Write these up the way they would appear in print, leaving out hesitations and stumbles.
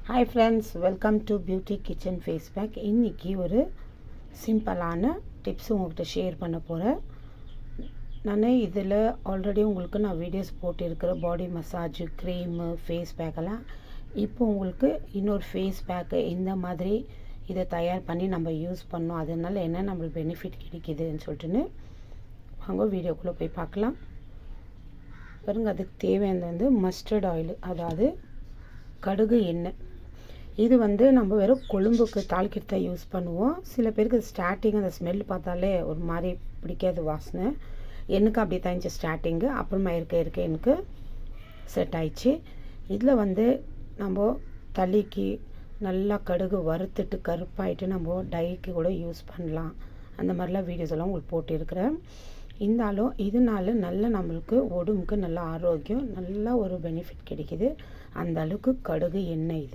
Hi friends, welcome to beauty kitchen face pack. இன்றைக்கி ஒரு சிம்பிளான டிப்ஸ் உங்கள்கிட்ட ஷேர் பண்ண போகிறேன். நான் இதில் ஆல்ரெடி உங்களுக்கு நான் வீடியோஸ் போட்டிருக்கிறேன். பாடி மசாஜ், க்ரீமு, ஃபேஸ் பேக்கெல்லாம். இப்போ உங்களுக்கு இன்னொரு ஃபேஸ் பேக்கு இந்த மாதிரி இதை தயார் பண்ணி நம்ம யூஸ் பண்ணோம், அதனால என்ன நம்மளுக்கு பெனிஃபிட் கிடைக்குதுன்னு சொல்லிட்டுன்னு வாங்க வீடியோக்குள்ளே போய் பார்க்கலாம். பாருங்கள், அதுக்கு தேவையானது மஸ்டர்ட் ஆயில், அதாவது கடுகு எண்ணெய். இது நம்ம வெறும் கொழும்புக்கு தாளிக்கிட்டு தான் யூஸ் பண்ணுவோம். சில பேருக்கு ஸ்டார்டிங் அந்த ஸ்மெல் பார்த்தாலே ஒரு மாதிரி பிடிக்காது வாசனை. எனக்கு அப்படி தான் இருந்துச்சு ஸ்டார்டிங்கு. அப்புறமா இருக்க எனக்கு செட் ஆயிடுச்சு. இதில் நம்ம தலைக்கு நல்லா கடுகு வறுத்துட்டு கருப்பாயிட்டு நம்ம டைக்கு கூட யூஸ் பண்ணலாம். அந்த மாதிரிலாம் வீடியோஸ் எல்லாம் உங்களுக்கு போட்டிருக்கிறேன். இருந்தாலும் இதனால நல்ல நம்மளுக்கு உடம்புக்கு நல்ல ஆரோக்கியம், நல்ல ஒரு பெனிஃபிட் கிடைக்கிது. அந்த அளவுக்கு கடுகு எண்ணெய்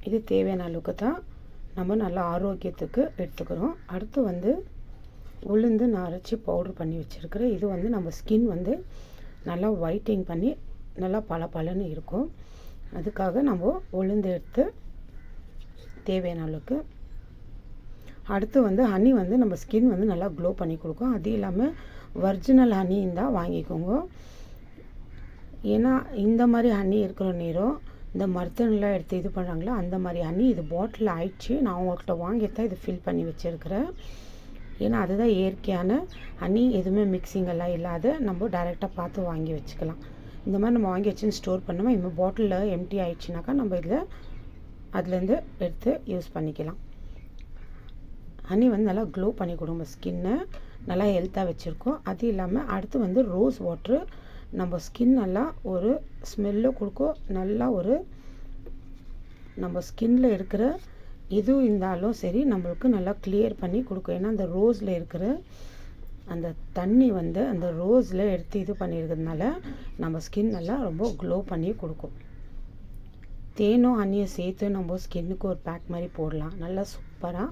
இது தேவையான அளவுக்கு தான் நம்ம நல்ல ஆரோக்கியத்துக்கு எடுத்துக்கிறோம். அடுத்து உளுந்து நான் அரைச்சி பவுட்ரு பண்ணி வச்சுருக்கிறேன். இது நம்ம ஸ்கின் நல்லா ஒயிட்டிங் பண்ணி நல்லா பளபளன்னு இருக்கும். அதுக்காக நம்ம உளுந்து எடுத்து தேவையான அளவுக்கு. அடுத்து ஹனி நம்ம ஸ்கின் நல்லா க்ளோ பண்ணி கொடுக்கும். அது இல்லாமல் ஒரிஜினல் ஹனி இருந்தால் வாங்கிக்கோங்க. ஏன்னா இந்த மாதிரி ஹனி இருக்கிற நேரம் இந்த மருத்துவம்லாம் எடுத்து இது பண்ணுறாங்களோ அந்த மாதிரி ஹனி இது பாட்டில் ஆயிடுச்சு. நான் உங்கள்கிட்ட வாங்கித்தான் இது ஃபில் பண்ணி வச்சுருக்கிறேன். ஏன்னா அதுதான் இயற்கையான ஹனி, எதுவுமே மிக்சிங்கெல்லாம் இல்லாத நம்ம டைரெக்டாக பார்த்து வாங்கி வச்சுக்கலாம். இந்த மாதிரி நம்ம வாங்கி வச்சுன்னு ஸ்டோர் பண்ணோமா, இந்த பாட்டிலில் எம்டி ஆயிடுச்சுனாக்கா நம்ம இதில் அதுலேருந்து எடுத்து யூஸ் பண்ணிக்கலாம். ஹனி நல்லா க்ளோ பண்ணி கொடுங்க, ஸ்கின்னை நல்லா ஹெல்த்தாக வச்சுருக்கோம். அது இல்லாமல் அடுத்து ரோஸ் வாட்ரு நம்ம ஸ்கின் நல்லா ஒரு ஸ்மெல்லும் கொடுக்கும். நல்லா ஒரு நம்ம ஸ்கின்னில் இருக்கிற எது இருந்தாலும் சரி நம்மளுக்கு நல்லா கிளியர் பண்ணி கொடுக்கும். ஏன்னா அந்த ரோஸில் இருக்கிற அந்த தண்ணி அந்த ரோஸில் எடுத்து இது பண்ணியிருக்கிறதுனால நம்ம ஸ்கின் நல்லா ரொம்ப க்ளோ பண்ணி கொடுக்கும். தேனும் ஹனியும் சேர்த்து நம்ம ஸ்கின்னுக்கு ஒரு பேக் மாதிரி போடலாம். நல்லா சூப்பராக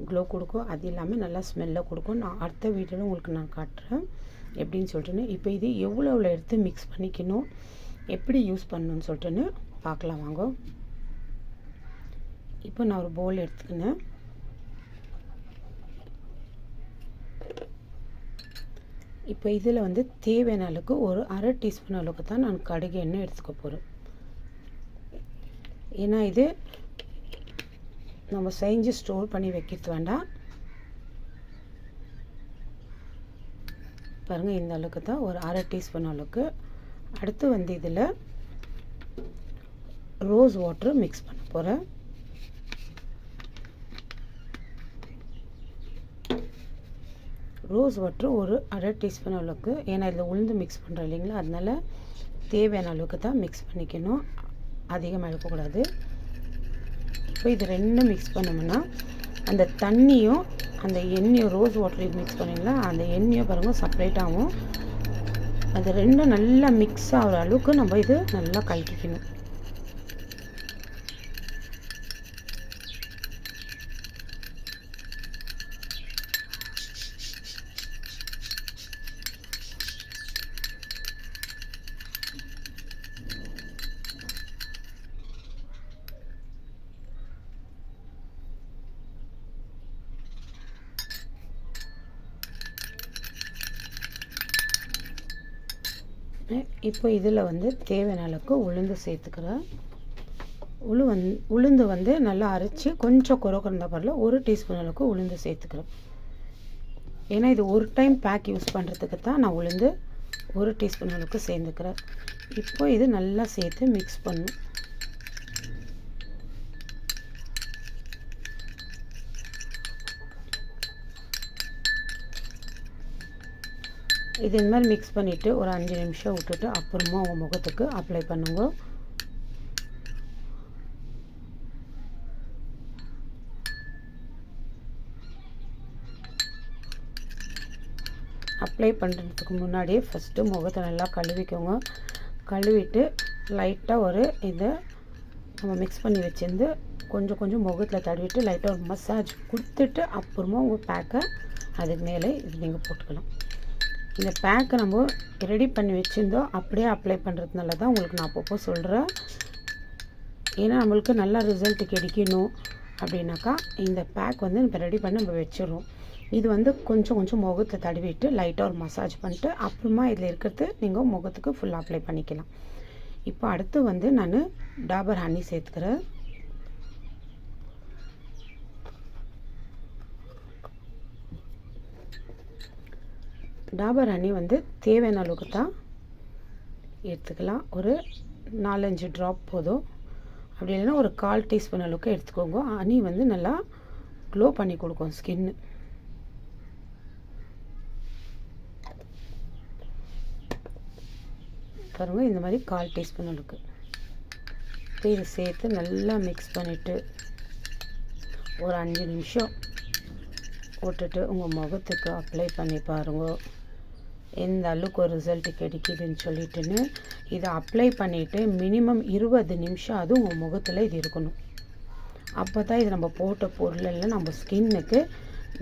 க்ளோ கொடுக்கும். அது இல்லாமல் நல்லா ஸ்மெல்லை கொடுக்கும். நான் அடுத்த வீடியோவில் உங்களுக்கு நான் காட்டுறேன் எப்படின்னு சொல்லிட்டுன்னு. இப்போ இது எவ்வளோ எடுத்து மிக்ஸ் பண்ணிக்கணும், எப்படி யூஸ் பண்ணணும்னு சொல்லிட்டுன்னு பார்க்கலாம் வாங்க. இப்போ நான் ஒரு பவுல் எடுத்துக்கினேன். இப்போ இதில் தேவையான அளவுக்கு ஒரு அரை டீஸ்பூன் அளவுக்கு தான் நான் கடுகு எண்ணெய் எடுத்துக்க போகிறேன். ஏன்னா இது நம்ம செஞ்சு ஸ்டோர் பண்ணி வைக்கிறது வேண்டாம். பாருங்கள், இந்த அளவுக்கு தான் ஒரு அரை டீஸ்பூன் அளவுக்கு. அடுத்து இதில் ரோஸ் வாட்டர் மிக்ஸ் பண்ண போகிறேன். ரோஸ் வாட்டர் ஒரு அரை டீஸ்பூன் அளவுக்கு. ஏன்னா இதில் உளுந்து மிக்ஸ் பண்ணுறோம் இல்லைங்களா, அதனால தேவையான அளவுக்கு தான் மிக்ஸ் பண்ணிக்கணும், அதிகமாக எடுக்கக்கூடாது. இப்போ இது ரெண்டும் மிக்ஸ் பண்ணோம்னா அந்த தண்ணியும் அந்த எண்ணெயும் ரோஸ் வாட்டரையும் மிக்ஸ் பண்ணிங்களா, அந்த எண்ணெயும் பாருங்கள் செப்பரேட்டாகவும் அது ரெண்டும் நல்லா மிக்ஸ் ஆகிற அளவுக்கு நம்ம இது நல்லா கலக்கிக்கணும். இப்போ இதில் தேவையான அளவுக்கு உளுந்து சேர்த்துக்கிறேன். உளுந்து நல்லா அரைச்சி கொஞ்சம் குறைந்த பரல ஒரு டீஸ்பூன் அளவுக்கு உளுந்து சேர்த்துக்கிறேன். ஏன்னா இது ஒரு டைம் பேக் யூஸ் பண்ணுறதுக்கு தான் நான் உளுந்து ஒரு டீஸ்பூன் அளவுக்கு சேர்ந்துக்கிறேன். இப்போ இது நல்லா சேர்த்து மிக்ஸ் பண்ணும். இது இந்த மாதிரி மிக்ஸ் பண்ணிவிட்டு ஒரு 5 நிமிஷம் விட்டுட்டு அப்புறமா உங்கள் முகத்துக்கு அப்ளை பண்ணுங்க. அப்ளை பண்ணுறதுக்கு முன்னாடியே ஃபஸ்ட்டு முகத்தை நல்லா கழுவிக்கோங்க. கழுவிட்டு லைட்டாக இதை நம்ம மிக்ஸ் பண்ணி வச்சுருந்து கொஞ்சம் முகத்தில் தடவிட்டு லைட்டாக ஒரு மசாஜ் கொடுத்துட்டு அப்புறமா உங்கள் பேக்கை அதுக்கு மேலே இது நீங்கள் போட்டுக்கலாம். இந்த பேக்கை நம்ம ரெடி பண்ணி வச்சுருந்தோம் அப்படியே அப்ளை பண்ணுறதுனால தான் உங்களுக்கு நான் அப்பப்போ சொல்கிறேன். ஏன்னா நம்மளுக்கு நல்ல ரிசல்ட் கிடைக்கணும் அப்படின்னாக்கா இந்த பேக் வந்து இப்போ ரெடி பண்ணி நம்ம வச்சிடுறோம். இது வந்து கொஞ்சம் கொஞ்சம் முகத்தை தடவிட்டு லைட்டாக ஒரு மசாஜ் பண்ணிட்டு அப்புறமா இதில் இருக்கிறது நீங்கள் முகத்துக்கு ஃபுல்லாக அப்ளை பண்ணிக்கலாம். இப்போ அடுத்து வந்து நான் டாபர் ஹனி சேர்த்துக்கிறேன். டாபர் ஹனி வந்து தேவையான அளவுக்கு தான் எடுத்துக்கலாம். ஒரு 4-5 ட்ராப் போதும். அப்படி இல்லைன்னா ஒரு 1/4 டீஸ்பூன் அளவுக்கு எடுத்துக்கோங்க. ஹனி வந்து நல்லா க்ளோ பண்ணி கொடுக்கும் ஸ்கின்னு. பாருங்கள், இந்த மாதிரி 1/4 டீஸ்பூன் அளவுக்கு இதை சேர்த்து நல்லா மிக்ஸ் பண்ணிவிட்டு ஒரு 5 நிமிஷம் விட்டுட்டு உங்கள் முகத்துக்கு அப்ளை பண்ணி பாருங்க எந்த அளவுக்கு ஒரு ரிசல்ட் கிடைக்குதுன்னு சொல்லிட்டுன்னு. இதை அப்ளை பண்ணிவிட்டு மினிமம் 20 நிமிஷம் அது உங்கள் முகத்தில் இது இருக்கணும். அப்போ தான் இது நம்ம போட்ட பொருளில் நம்ம ஸ்கின்னுக்கு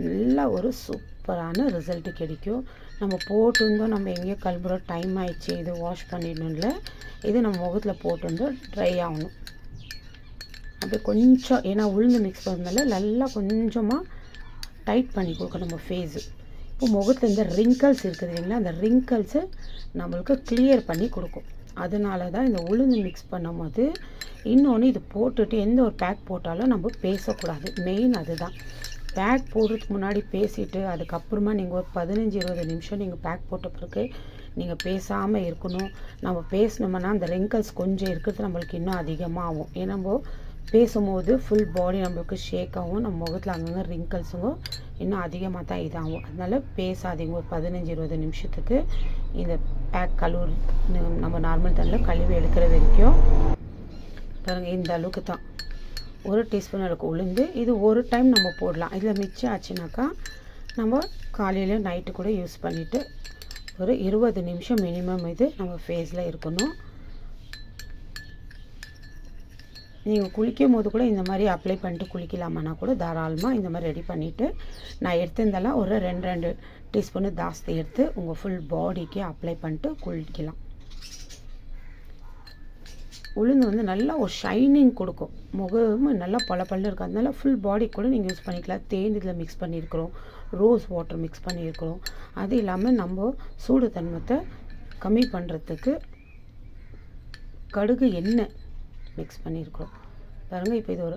நல்ல ஒரு சூப்பரான ரிசல்ட்டு கிடைக்கும். நம்ம போட்டிருந்தோம் நம்ம எங்கேயோ கிளம்புறோம் டைம் ஆயிடுச்சு இது வாஷ் பண்ணிடணும்ல, இது நம்ம முகத்தில் போட்டிருந்தோம் ட்ரை ஆகணும். அப்படியே கொஞ்சம் ஏன்னா உளுந்து மிக்ஸ் பண்ணதுனால நல்லா கொஞ்சமாக டைட் பண்ணி கொடுக்கணும் நம்ம ஃபேஸு. இப்போ முகத்தில் இந்த ரிங்கிள்ஸ் இருக்குது இல்லைங்களா, அந்த ரிங்கிள்ஸை நம்மளுக்கு கிளியர் பண்ணி கொடுக்கும். அதனால தான் இந்த உளுந்து மிக்ஸ் பண்ணும்போது இன்னொன்று இது போட்டுட்டு எந்த ஒரு பேக் போட்டாலும் நம்ம பேசக்கூடாது. மெயின் அதுதான். பேக் போடுறதுக்கு முன்னாடி பேசிவிட்டு அதுக்கப்புறமா நீங்கள் ஒரு 15-20 நிமிஷம் நீங்கள் பேக் போட்ட பிறகு நீங்கள் பேசாமல் இருக்கணும். நம்ம பேசினோம்னா அந்த ரிங்கிள்ஸ் கொஞ்சம் இருக்கிறது நம்மளுக்கு இன்னும் அதிகமாகும். ஏன்னா நம்ம பேசும்போது ஃபுல் பாடி நம்மளுக்கு ஷேக் ஆகும், நம்ம முகத்தில் அங்கங்கே ரிங்கிள்ஸுங்க இன்னும் அதிகமாக தான் இதாகும். அதனால் பேசாதீங்க. ஒரு 15-20 நிமிஷத்துக்கு இந்த பேக் கழுவு நம்ம நார்மல் தண்ணியில் கழுவி எடுக்கிற வரைக்கும் பாருங்கள். இந்த அளவுக்கு தான் 1 டீஸ்பூன் அளவுக்கு உளுந்து. இது ஒரு டைம் நம்ம போடலாம். இதில் மிச்சம் ஆச்சுனாக்கா நம்ம காலையில் நைட்டு கூட யூஸ் பண்ணிவிட்டு ஒரு 20 நிமிஷம் மினிமம் இது நம்ம ஃபேஸில் இருக்கணும். நீங்கள் குளிக்கும் போது கூட இந்த மாதிரி அப்ளை பண்ணிட்டு குளிக்கலாமான்னா கூட தாராளமாக இந்த மாதிரி ரெடி பண்ணிவிட்டு நான் எடுத்திருந்தாலும் ஒரு 2 டீஸ்பூனு ஜாஸ்தி எடுத்து உங்கள் ஃபுல் பாடிக்கு அப்ளை பண்ணிட்டு குளிக்கலாம். உளுந்து வந்து நல்லா ஒரு ஷைனிங் கொடுக்கும், முகமும் நல்லா பளபளன்னு இருக்கும். அதனால ஃபுல் பாடி கூட நீங்கள் யூஸ் பண்ணிக்கலாம். தேன் இதில் மிக்ஸ் பண்ணியிருக்கிறோம், ரோஸ் வாட்டர் மிக்ஸ் பண்ணியிருக்கிறோம். அது இல்லாமல் நம்ம சூடு தன்மத்தை கம்மி பண்ணுறதுக்கு கடுகு எண்ணெய் மிக்ஸ் பண்ணியிருக்கிறோம். பாருங்கள், இப்போ இது ஒரு